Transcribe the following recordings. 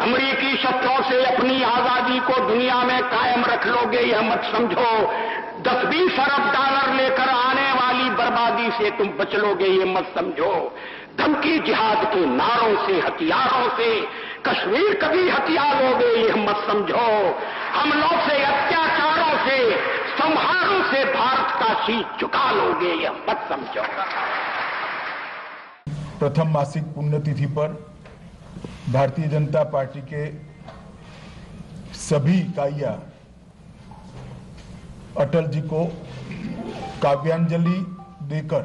अमेरिकी शस्त्रों से अपनी आजादी को दुनिया में कायम रख लोगे, यह मत समझो। 10-20 अरब डॉलर लेकर आने वाली बर्बादी से तुम बच लोगे, ये मत समझो। धमकी जिहाद के नारों से, हथियारों से कश्मीर कभी हथिया लोगे, यह मत समझो। हमलों से, अत्याचारों से, संहारों से भारत का शीश झुका लोगे, यह मत समझो। प्रथम मासिक पुण्यतिथि पर भारतीय जनता पार्टी के सभी इकाइयां अटल जी को काव्यांजलि देकर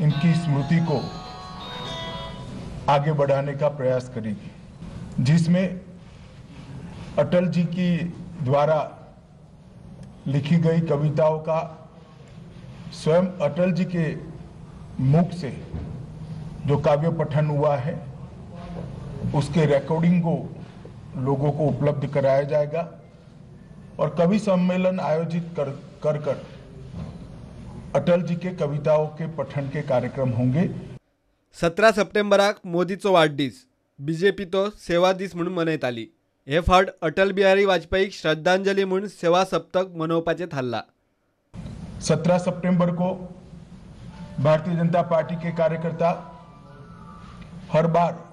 इनकी स्मृति को आगे बढ़ाने का प्रयास करेगी, जिसमें अटल जी की द्वारा लिखी गई कविताओं का स्वयं अटल जी के मुख से जो काव्य पठन हुआ है उसके रिकॉर्डिंग को लोगों को उपलब्ध कराया जाएगा और कवि सम्मेलन आयोजित कर अटल जी के कविताओं के पठन के कार्यक्रम होंगे। 17 सप्टेंबराक मोदीचो वाढदीस बीजेपी तो सेवा दीस म्हणून मनयत आली। हे फावट अटल बिहारी वाजपेयीक श्रद्धांजली म्हणून सेवा सप्तक मनोवपाचे थारला। 17 सितंबर को भारतीय जनता पार्टी के कार्यकर्ता हर बार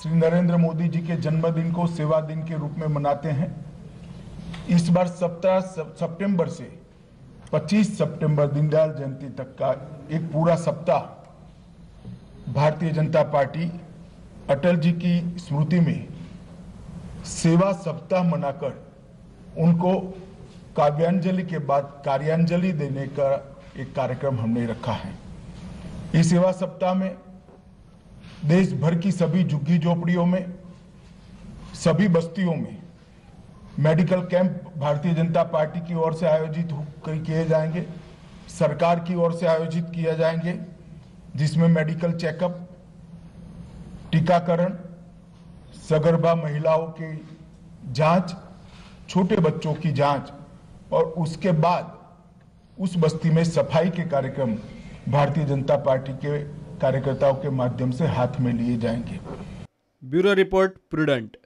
श्री नरेंद्र मोदी जी के जन्मदिन को सेवा दिन के रूप में मनाते हैं। इस बार 17 सितंबर से 25 सितंबर दीनदयाल जयंती तक का एक पूरा सप्ताह भारतीय जनता पार्टी अटल जी की स्मृति में सेवा सप्ताह मनाकर उनको काव्यांजलि के बाद कार्यांजलि देने का एक कार्यक्रम हमने रखा है। इस सेवा सप्ताह में देश भर की सभी झुग्गी झोपड़ियों में, सभी बस्तियों में medical camp Bharatiya Janata party की ओर से आयोजित किए जाएंगे, सरकार की ओर से आयोजित किए जाएंगे, जिसमें मेडिकल चेकअप, टीकाकरण, सगर्भा महिलाओं की जांच, छोटे बच्चों की जांच और उसके बाद उस बस्ती में सफाई के कार्यक्रम भारतीय जनता पार्टी के कार्यकर्ताओं के माध्यम से हाथ में लिए जाएंगे। Bureau report, prudent.